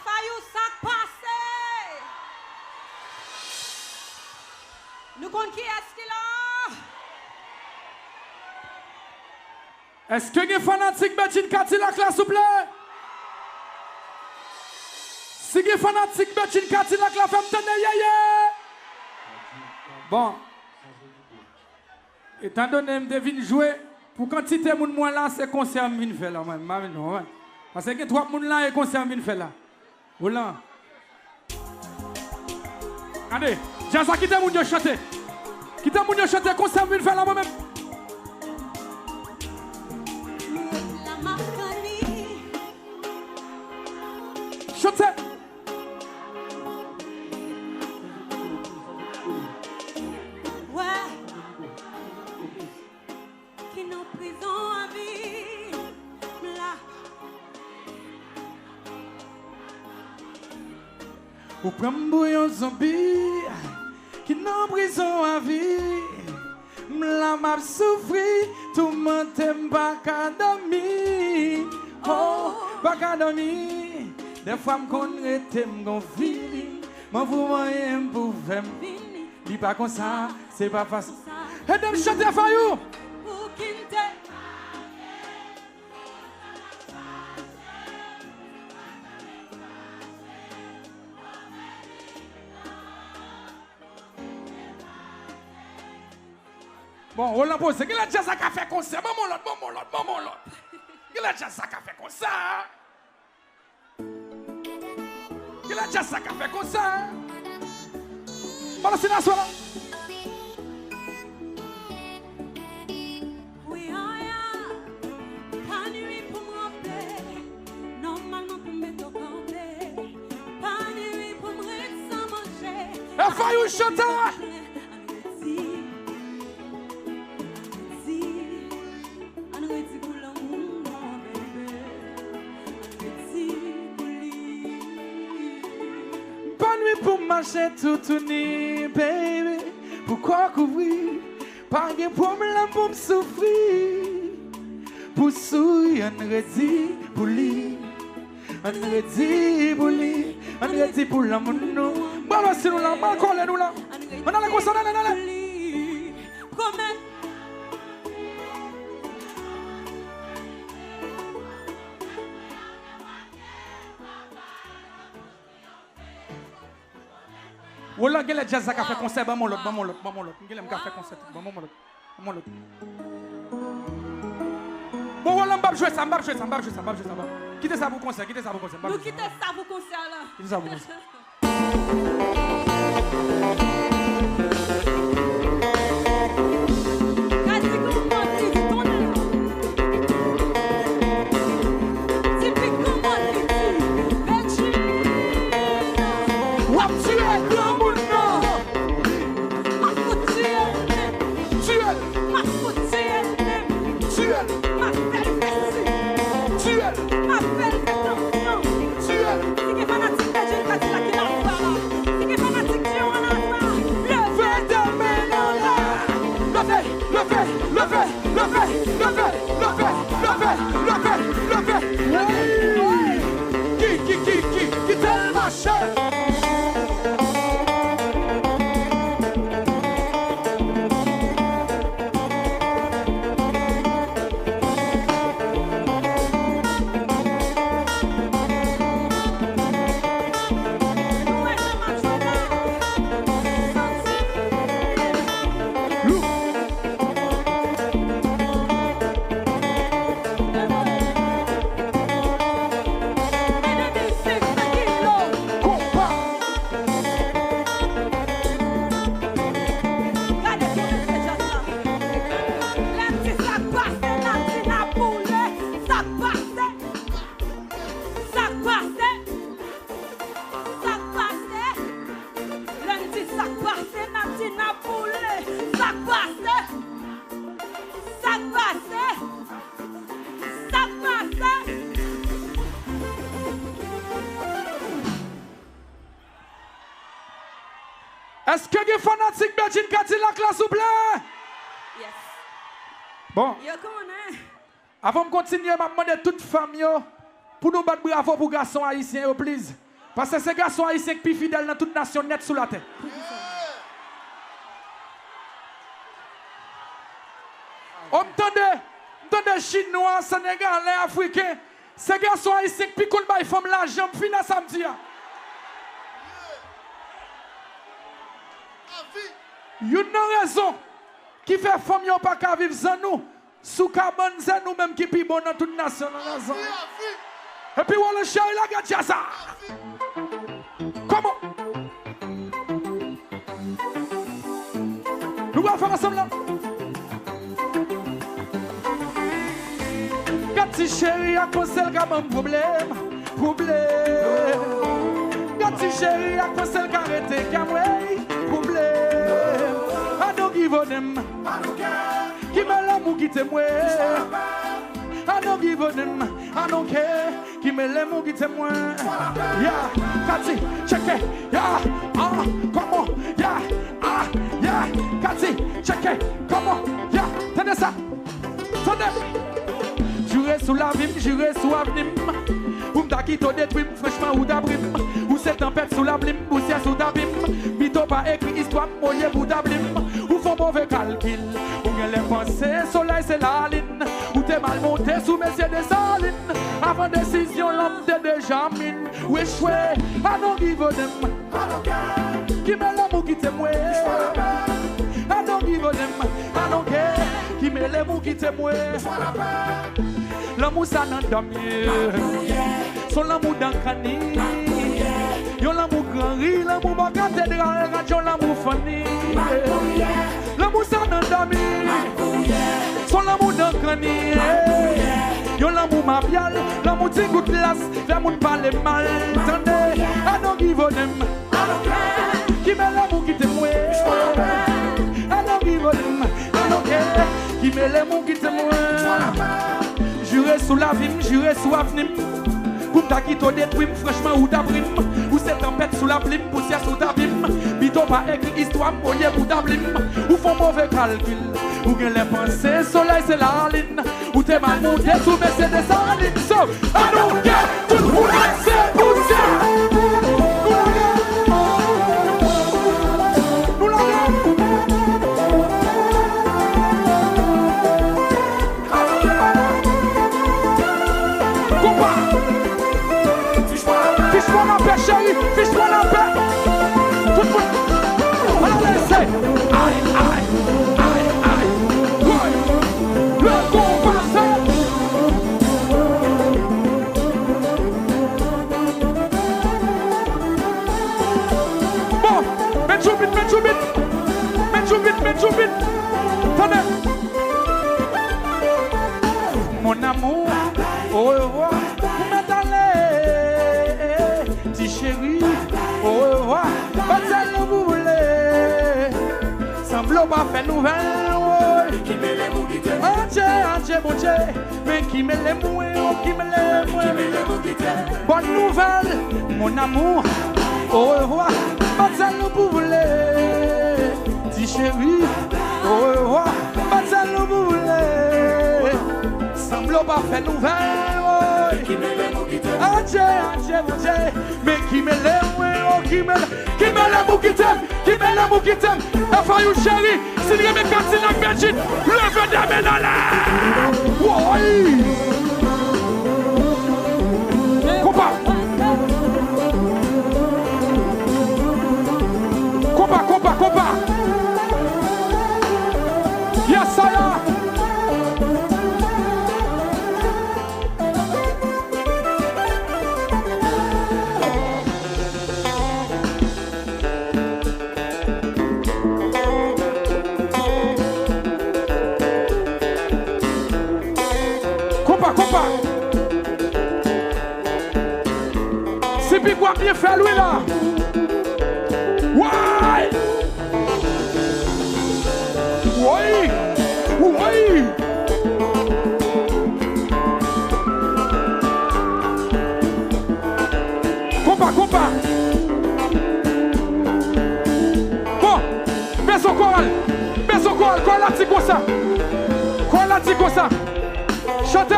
Fayou, ça passe. Nous comptons qui est-ce qu'il a? Est-ce que les fanatiques Betchine Cadillac là, s'il vous plaît? Si les fanatiques Betchine Cadillac là, faites-moi tenir, yeah. Bon. Étant donné que je devine jouer, pour quantité de monde là, c'est concert que je fais là. Parce que 3 personnes là, et concert que je fais là. Voilà. Allez, j'ai ça qui t'a moun yo chanter. Qui t'a moun yo chanter, concert que je fais là moi-même. Chantez. Ou prendre bouillon zombie qui n'en prison à vie. M'la m'a souffri, tout le monde t'aime pas qu'à dormir. Oh, pas qu'à dormir. Des fois m'connaît t'aime gon feeling. M'en vous moyen pour faire dis pas comme ça, c'est pas facile. Et de me chanter à Fayou. Bon, on l'a posé. Quel est déjà ça qu'a fait comme ça? Maman l'autre. Quel est déjà ça qu'a fait comme ça? Quel est déjà ça qu'a fait comme ça? Bon, c'est la soirée. Oui, pas nuit pour me rappeler. Normalement pour me toquer. Pas nuit pour me rester sans manger. Et Fayou chanteur. Pour marcher tout nu, baby. Pourquoi couvrir? Pas de problème pour me souffrir. Pour souiller, on redit pour lui. On redit pour lui. On redit pour l'amour. Bon, c'est nous là, mal collé nous là. On a la console, on a la. Voilà, quel est jazz qui a fait concert, maman l'autre. Quel est qui a fait concert, maman l'autre. Bon, voilà, on va jouer ça. Quittez ça pour concert, Nous quittez ça pour concert là. Quittez ça pour concert. Qui tellement cher. Est-ce que les fanatiques Betchine Cadillac là, s'il vous plaît? Yes. Bon. Yo connais. Avant de continuer, je vais demander à toute famille pour nous battre bravo pour garçons haïtiens, please. Parce que ces garçons haïtiens qui sont fidèles dans toute nation net sous la terre. Entendez, Chinois, Sénégalais, Africains, ces garçons haïtiens qui piquent le font l'argent, finissent samedi. Il y a une raison qui fait femme yon pas qu'à vivre sans nous. Sous cabane, c'est nous-mêmes qui sommes bons dans toute nation. Et puis, on le chéri, la gâte ça. Comment? Nous allons faire ensemble là. Gâte chéri, à cause celle qui a un problème. Gâte chéri, à cause celle qui a arrêté, qui a un problème. I don't give a them. Qui me l'amour qui t'aime. I don't give a them. I don't care. Qui me l'amour qui t'aime. Yeah, Cathy, check it. Yeah, comment? Yeah, yeah, Cathy, check it. Comment? Yeah, tenez ça. Tenez. Jurez sous la vie, jurez sous l'avenir. Ou m'ta qui t'o détruit, franchement ou d'abrim. Ou c'est tempête sous la blim, ou c'est sous d'abim. Mito pas écrit histoire, moyen ou d'ablim. Ou font mauvais calcul. Ou bien les pensées, soleil c'est la ligne. Ou t'es mal monté sous messieurs des salines. Avant décision, l'homme t'es déjà mine. Ou échoué, I don't give a them. Qui met l'amour qui t'aime. I don't give a them. I don't care. Qui met l'amour qui t'aime. L'amour ça n'en dormir. Son l'amour dans cani. Yon l'amour grand riz, l'amour ma cathédrale, yon l'amour fanny. L'amour ça n'en dormir. Son l'amour dans cani. Yon l'amour ma bial, l'amour t'y goûte glace, l'amour parle mal. Tendez, I don't give a them. Qui met l'amour qui t'aime. I don't give a them. I don't care. Qui met l'amour qui t'aime. Jurez sous la vie, jurez sous l'avenir. Pour ta qui t'o détruit, franchement ou d'abrim. Ou c'est tempête sous la blim, poussière sous d'abim. Bito pas écrit histoire, moyen ou d'ablim. Ou font mauvais calcul. Ou bien les pensées, soleil c'est la ligne. Ou t'es mal monté sous messieurs des salines. So, I don't care, tout le monde c'est poussière. Chérie, fiche-moi la paix. Tout le monde. Alors laissez. Aïe, aïe, aïe, aïe. Le combat. Bon, mets Joubit. Tenez. Mon amour, au revoir. Chérie, au revoir, pas de vous voulez. Semble pas faire nouvelle, qui me l'aime ou qui t'aime. Entier, mon Dieu, mais qui me l'aime ou qui me l'aime. Bonne nouvelle, mon amour, au revoir, pas de vous voulez. Petit chéri, au revoir, pas de vous voulez. Semble pas faire nouvelle, qui me l'aime ou qui t'aime. Entier, mon Dieu. Mais qui me l'aime, qui me l'aime ou qui t'aime, qui me l'aime ou qui t'aime. Afayou chéri, s'il y a mes quartiers dans la Belgique, levez des mains dans l'air. Oui. Compa. Yes, sire. C'est puis quoi bien fait lui là. Ouais. Compa. Bon, baisse au choral, quoi l'a dit comme ça. Chantez.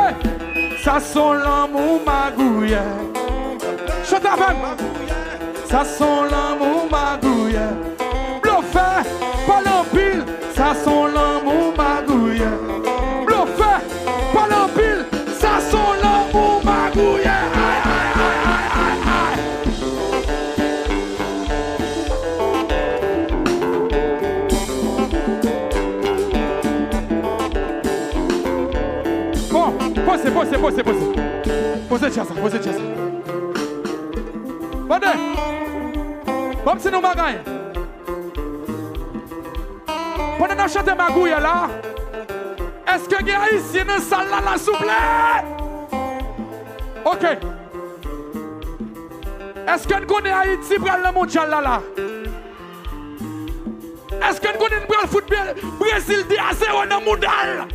Ça sent l'amour magouille. Chante avec. Ça sent l'amour magouille. Bluffé, pas l'empile. Ça sent l'amour magouille. Bluffé, pas l'empile. Ça sent l'amour magouille. Aïe, aïe, aïe, aïe, aïe. Bon, posez. Posez ça. Bon, bon, si nous bagaille. Pendant que nous chantons magouille là, est-ce que vous avez ici dans la salle là, s'il vous plaît? Ok. Est-ce que nous connaissons Haïti pour le mondial là? Est-ce que nous connaissons le football Brésil 2-0 dans le mondial?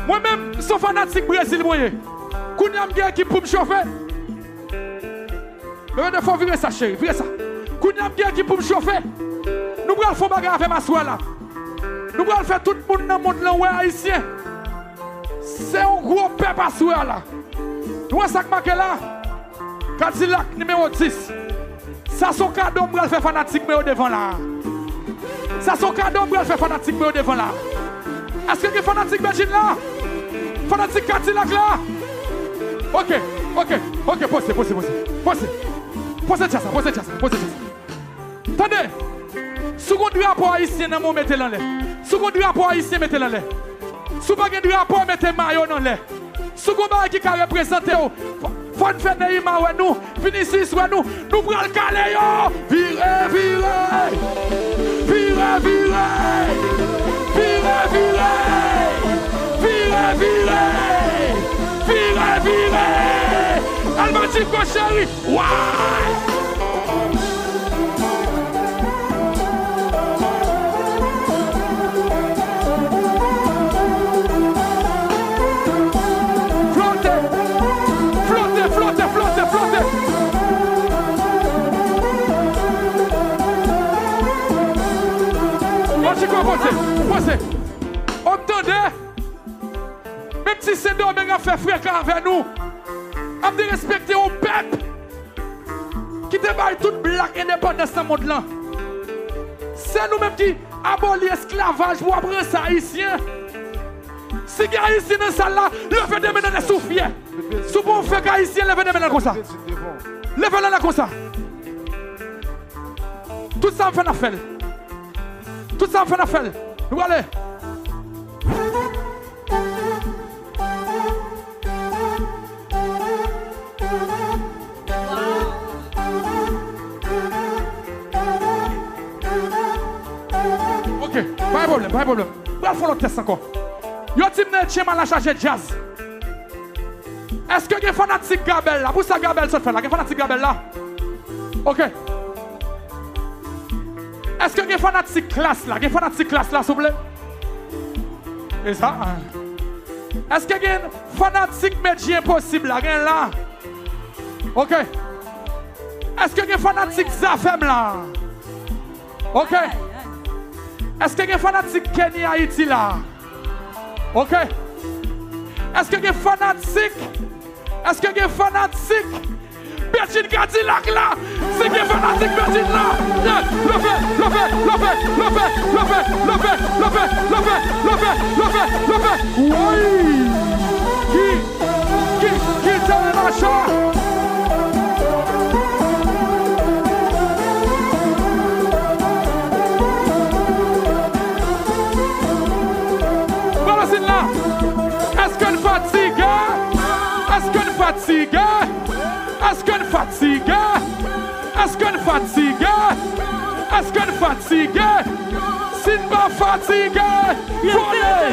Moi-même, je suis fanatique Brésil. Quand il y a une équipe pour me chauffer, il faut virer ça, chérie. Virer ça. Quand il y a une équipe pour me chauffer, nous allons faire bagarre avec ma soeur là. Nous allons faire tout le monde dans le monde là, haïtien. C'est un gros peuple à soeur là. Nous avons ça qui là. Cadillac numéro 10. Ça, son cadeau pour faire fanatique, mais au devant là. Ça, son cadeau pour faire fanatique, mais au devant là. Est-ce que vous êtes fanatique Belgique là? Fanatique Cadillac là? Ok, posez. Posez ça. Attendez, si vous avez un rapport haïtien, mettez-le dans l'air. Si vous avez un rapport haïtien, mettez-le dans l'air. Si vous avez un rapport, mettez maillot dans l'air. Si vous avez qui représente, il faut faire des images, nous, finissez sur nous, nous prenons le calé, virez. Elle m'a dit quoi, chérie? Flottez. On dit quoi, posez. Entendez? Même si c'est dommage, on fait fréquent avec nous. On doit respecter au peuple qui déballe toute blague indépendance dans le monde là. C'est nous-mêmes qui abolit l'esclavage pour apprendre ça haïtien. Si vous êtes haïtien dans ça là, levez des mains dans les souffles. Si vous faites haïtien, levez des mains comme ça. Levez les mains comme ça. Tout ça me fait la fête. Nous allons. Ok, pas de problème. On va faire le test encore. Yo team ne tient mal à charger jazz. Est-ce que vous êtes fanatique Gabel là? Pour ça Gabel se fait là. Vous êtes fanatique Gabel là? Ok. Est-ce que vous êtes fanatique classe là? Vous êtes fanatique classe là, s'il vous plaît? Et ça? Est-ce que vous êtes fanatique métier impossible là? Ok. Est-ce que vous êtes fanatique Zafem là? Ok. Est-ce que vous êtes fanatique Kenya Haïti là? Ok. Est-ce que vous êtes fanatique? Bertine Cadillac là? C'est qui est fanatique Bertine là? Levez. Oui. Qui t'a le machin? Est-ce qu'on fatigue? Si pas fatigué, voler.